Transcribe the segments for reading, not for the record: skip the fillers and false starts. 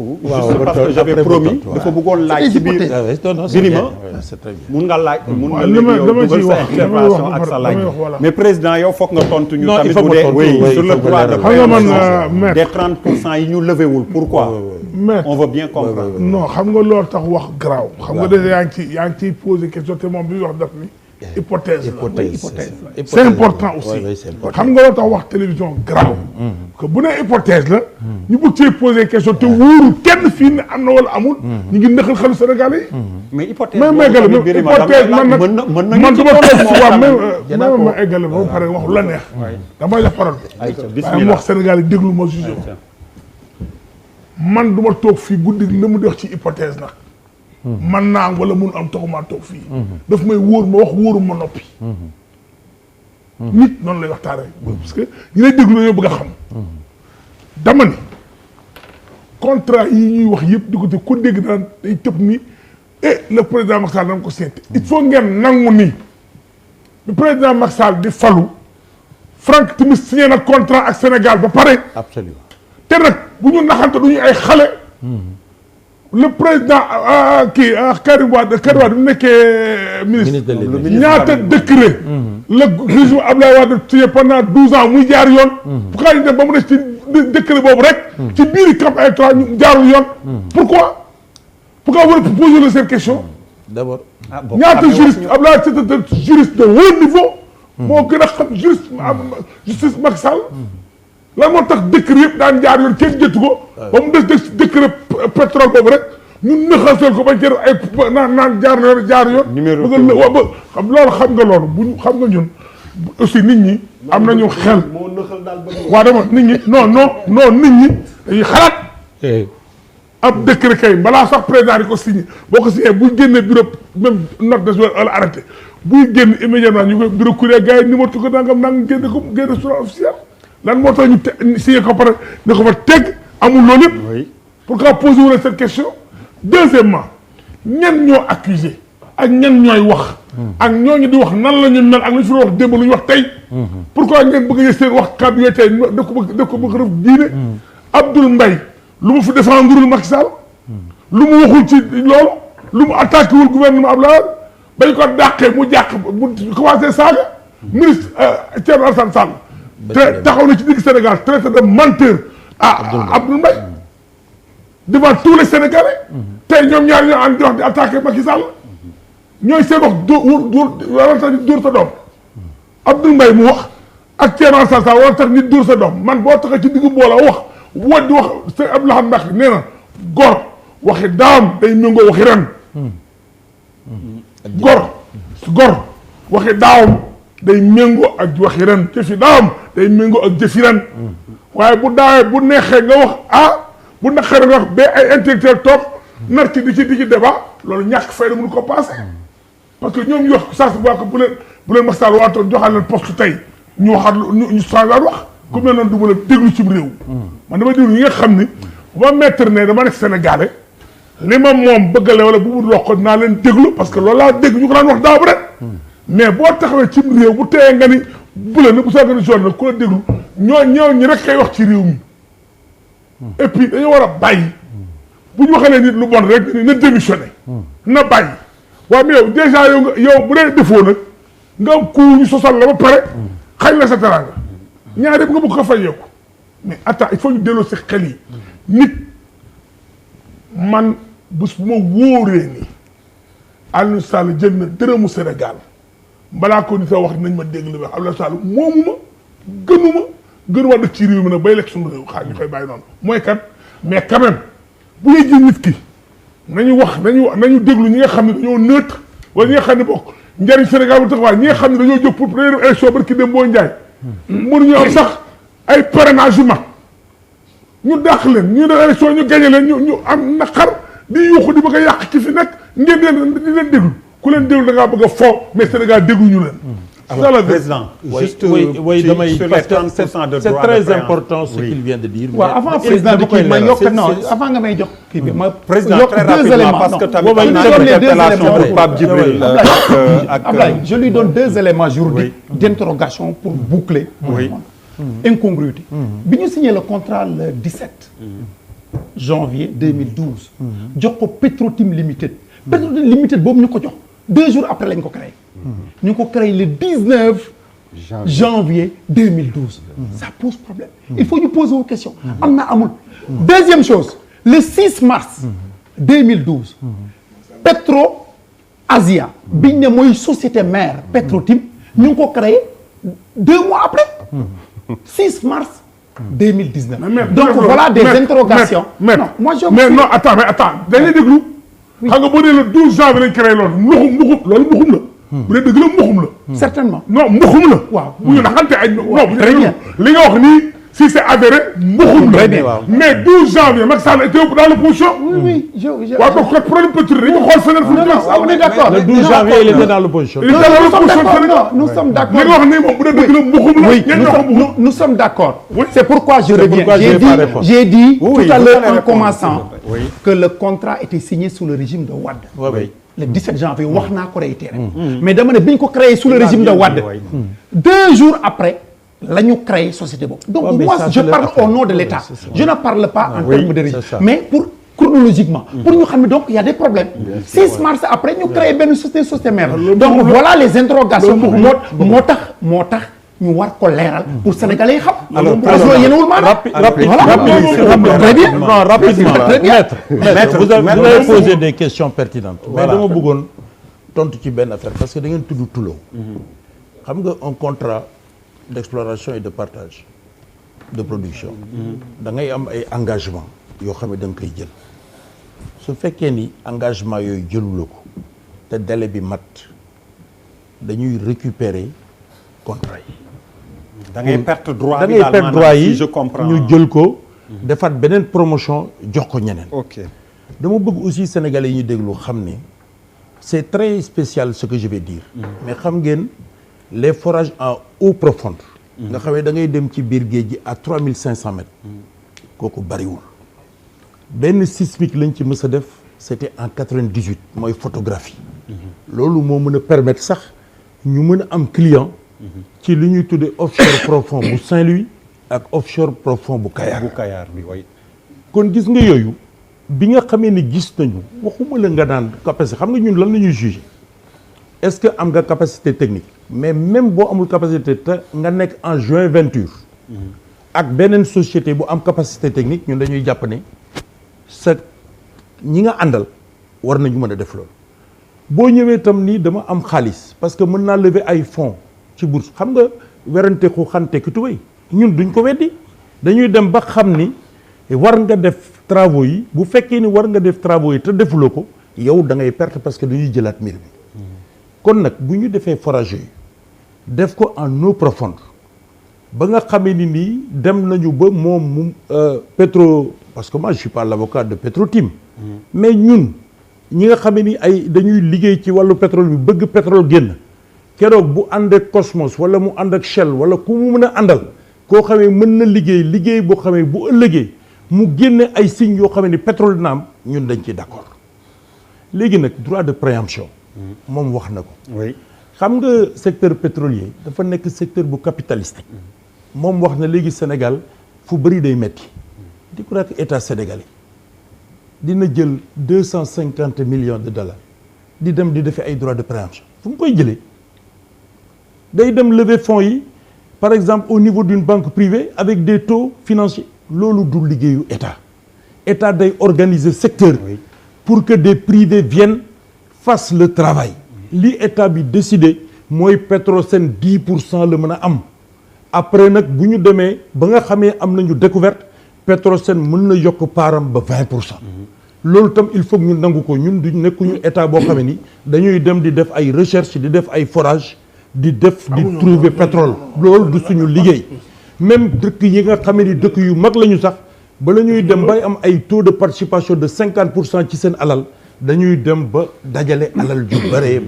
foofu. juste parce que j'avais promis. dafa bëggoon laaj ci biir. Birima mun nga laaj. mun nga léegi yow dugal sa intervention ak sa laaj. mais président yow foog nga tontu ñu. tamit bu dee oui sur le droit de préemption des 30% yi ñu levé wul pourquoi. on veut bien comprendre. non xam nga loolu tax wax garaaw. xam nga déjà yaa ngi ciy posé question te moom bi wax daf ni. hypothèse la c'est important aussi. xam nga loolu tax wax télévision garaaw. que bu nee hypothèse la. ñu bëgg cee posé question te wóorul kenn fii ne am na wala amul. ñu ngi nëxal xelu Sénégalais yi. mais hypothèse boobu tamit Birima man du ma toog si waaw même ma eggale ba pare wax lu la neex. damay def parole. waaye mu wax Sénégal yi déglu ma jugé man du ma toog fii guddi li mu di wax ci hypothèse nag. man naa am wala mun am taxumaa toog fii. daf may wóor ma wax wóoru ma noppi. nit noonu lay waxtaanee. parce que ñi lay déglu yow bëgg a xam. dama ni contrat yi ñuy wax yëpp di ko te ku dégg daan day tëb ni le président Macky Sall dama ko seeti. il faut ngeen nangu ni le président Macky Sall di falu Franck Timis signé na contrat ak Sénégal ba pare. absolument te nag bu ñu naxante du ñu ay xale. le président Karim Wade bu nekkee ministre ñaata décret le régime Abdoulaye Wade signé pendant 12 ans muy jaar yoon pourquoi ñu dem ba mu des ci décret boobu rek ci biir campagne électorale ñu jaarul yoon pourquoi war a poser le cette question d'abord ñaata juriste Abdoulaye c'est juriste de haut niveau moo gën a xam justice Macky Sall lan moo tax décret yëpp daan jaar yoon kenn jëttu ko ba mu des décret pétrole boobu rek ñun nëxasal ko bañ cee ay naan jaar yoon. numéro xam loolu xam nga loolu bu xam nga ñun aussi nit ñi am nañu xel. moo nëxal daal ba waaw dama nit ñi non nit ñi dañuy xalaat. ab décret kay balaa sax président di ko signé boo ko signé buy génnee bureau même note de jour wala arrêté buy génn immédiatement ñu koy bureau courrier gars yi numéro ko nangam génne sur officiel lan moo tax ñu signé ko pare ne ko fa teg amul loolu yëpp. pourquoi poser wu cette question. deuxièmement ñan ñoo accusé ak ñan ñooy wax. ak ñooñu di wax nan la ñu mel ak lu ñu fi wax démb lu ñu wax tey. pourquoi ngeen bëgg a seen wax kàddu yooyu tey da ko bëgg def diine. Abdoul Mbaye lu mu fi défendre nguuru Macky Sall. lu mu waxul ci loolu. lu mu attaqué wul gouvernement Abdoulaye bañ ko dàqee mu jàq mu commencé saaga. ministre Thierno Alassane Sall. taxaw na ci digg Sénégal traité de menteur à Abdoul Mbaye devant tous les Sénégalais. tey ñoom ñaar ñoo ànd di wax di attaqué Macky Sall. ñooy seen wax wala tax nit dóor sa doom. Abdoul Mbaye mu wax ak Thierno Alassane Sall wala tax nit dóor sa doom man boo taxee ci diggu mbooloo wax di wax sëñ Abdou Lahad Mbacké nee na gor waxi daam day méngoo waxi ren. gor waxi daawam day méngoo ak waxi ren jëfi daawam day méngoo ak jëfi ren. waaye bu daawee bu neexee nga wax bu naqaree nga wax ba ay intellectuel toog nar ci di ci débat loolu ñàkk fayda mënu ko passé parce que ñoom ñu wax saa si bu leen Macky Sall waatoon joxal leen poste tey ñu waxaat ñu changé wax comme ne noonu du ma la déglu ci réew. man dama déglu ñi nga xam ni bu ma mettre ne dama nekk Sénégalais li ma moom bëggale wala bu mu wax ko naa leen déglu parce que loolu laa dégg ñu ko daan wax daaw ba rek. mais boo taxawee ci réew bu teyee nga ni bu la ne bu soobee zone nag ku la déglu ñi rek kay wax ci réew mi. et puis dañoo war a bàyyi bu ñu waxee nit lu bon rek na démissionné. na bàyyi waaye mais yow déjà yow bu dee defoo nag nga am ku ñu sosal la ba pare xañ la sa teraanga ñaar yëpp nga bëgg ko fayeeku mais attends il faut ñu delloo si xel yi nit man bés bu ma wóoree ni Aliou Sall jël na dërëmu Sénégal balaa ko nit a wax nañ ma dégg li wax Aliou Sall moomu ma gënuma def ci réew mi nag bay lekk suñu réew xaar ñu koy bàyyi noonu mooy kat mais quand même bu ñuy ji nit ki nañu déglu ñi nga xam ne dañoo neutre wala ñi nga xam ne bokk njariñ Sénégal bu tax waaye ñi nga xam ne dañoo jóg pour première élection barki dem boo njaay mënuñu am sax ay parrainage yu mag ñu dàq leen ñu def élection ñu gagné leen ñu am naqar di yuuxu di bëgg a yàq ci fi nekk ngeen di leen déglu ku leen déglu da ngaa bëgg a fo mais Sénégal dégluñu leen. Alors, président, juste oui, parce que c'est très important ce qu'il vient de dire. Avant président de kii ma yokk non avant nga may jox kii bi ma président très rapidement parce que tamit am na interpellation pour Pape Djibril Ablaye je lui donne 2 éléments juridiques d'interrogation pour boucler incongruité bi ñu signé le contrat le 17 janvier 2012. jox ko Petro-Tim Limited. Petro-Tim Limited boobu ñu ko jox 2 jours après lañ ko créé. ñu ko créé le 19 janvier 2012. Ça pose problème. Il faut ñu poser une question. am na amul. Deuxième chose le 6 mars 2012. Petro Asia biñ ne mooy société mère Petro-Tim ñu ngi ko créé 2 mois après. 6 mars 2019. Donc voilà des interrogations. non attends dañuy déglu. xam nga boo nee le 12 janvier lañ créé loolu mbuxum la. bu dee dëgg la mbuxum la. certainement non mbuxum la. waaw bu ñu naxante ay. non très bien li nga wax nii si c'est avéré mbuxum la. mais 12 janvier Macky Sall était dans l'opposition. oui waaw donc problème peut-être dañu xool feneen fu ñu. on est d'accord le 12 janvier il était dans l'opposition. nous sommes d'accord. li nga wax nii moom bu dee dëgg la mbuxum la. nous sommes d'accord. c'est pourquoi je reviens. J'ai dit tout à l'heure en commençant que le contrat était signé sous le régime de Wade. oui. Le 17 janvier wax naa ko réitéré. mais dama ne bi ñu ko créé sous le régime de Wade. 2 jours après la ñu créé société boobu. donc moi je parle au nom de l'État. je ne parle pas en termes de régime. mais pour chronologiquement. pour ñu xam ne donc il y a des problèmes. 6 mars après ñu créé benn société mère. donc voilà les interrogations. moo tax ñu war ko leeral pour sénégalais yi xam. alors Maître, vous avez posé des questions pertinentes. mais dama bëggoon tontu ci benn affaire parce que da ngeen tudd Tullow. xam nga un contrat d'exploration et de partage de production. da ngay am ay engagement yoo xam ne da nga koy jël. su fekkee ni engagement yooyu jëluloo ko te délai bi mat dañuy récupérer contrat yi. da ngay perte droit bi daal yi je comprends ñu jël ko. defaat beneen promotion jox ko ñeneen. ok dama bëgg aussi sénégalais yi ñu déglu xam ni c'est très spécial ce que je vais dire. mais xam ngeen les forages en eau profonde. nga xam ne da ngay dem ci biir géej gi à 3500 mètres. kooku bariwul. benn sismique lañ ci mës a def c'était en 98 mooy photographie. loolu moo mën a permettre sax ñu mën a am client. ci li ñuy tuddee offshore profond bu Saint-Louis ak offshore profond bu Kayar bi way kon gis nga yooyu bi nga xamee ni gis nañu waxuma la nga naan capacité xam nga ñun lan la ñuy juger est-ce que am nga capacité technique mais même boo amul capacité te nga nekk en joint venture ak beneen société bu am capacité technique ñun dañuy jàpp ne sa ñi nga àndal war nañu mën a def loolu boo ñëwee tam nii dama am xaalis parce que mën naa lever ay fonds ci bourse xam nga werante ku xante ki tubéy ñun duñ ko weddi dañuy dem ba xam ni war nga def travaux yi bu fekkee ni war nga def travaux yi te defuloo ko yow da ngay perte parce que dañuy jëlaat mbir mi kon nag bu ñu defee forage yi def ko en eau profonde ba nga xamee ni nii dem nañu ba moom mu pétro parce que moi je suis pas l'avocat de Petro-Tim mais ñun ñi nga xamee ni ay dañuy liggéey ci wàllu pétrole bi bëgg pétrole génn keroog bu ànd ak Cosmos wala mu ànd ak Shell wala ku mu mën a àndal koo xamee mën na liggéey boo xamee bu ëllëgee mu génne ay signes yoo xamee ni pétrole dina am ñun dañ ci d'accord léegi nag droit de préemption moom wax na ko xam nga secteur pétrolier dafa nekk secteur bu capitalistique moom wax na léegi Sénégal fu bëri day metti di ko nekk état sénégalais dina jël 250 millions de dollars di dem di defee ay droit de préemption fu mu koy jëlee day dem lever fonds yi par exemple au niveau d'une banque privée avec des taux financiers loolu du liggéeyu état day organiser secteur pour que des privés viennent fassent le travail li état bi décidé mooy Petrosen 10% la mën a am après nag bu ñu demee ba nga xamee am nañu découverte Petrosen mën na yokk paaram ba 20%. loolu tam il faut que ñu nangu ko ñun du nekkuñu état boo xamee ni dañuy dem di def ay recherche di def ay forage di trouver pétrole loolu du suñu liggéey même dëkk yi nga xamee ni dëkk yu mag la ñu sax ba la ñuy dem bay am ay taux de participation de 50% ci seen alal dañuy dem ba dajale alal ju bare.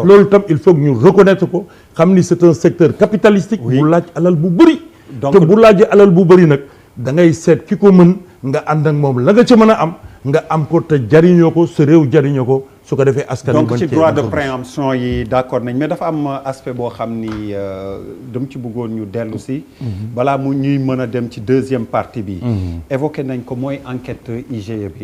loolu tam il faut que ñu reconnaître ko xam ni c'est un secteur capitalistique bu laaj alal bu bëri te bu laajee alal bu bëri nag da ngay seet ki ko mën nga ànd ak moom la nga ca mën a am nga am ko te jariñoo ko sa réew jariñoo ko su ko defee askan donc ci droit de préemption yi d'accord nañ mais dafa am aspect boo xam ni dama ci bëggoon ñu dellu si balaa mu ñuy mën a dem ci deuxième partie bi évoqué nañ ko mooy enquête IGE bi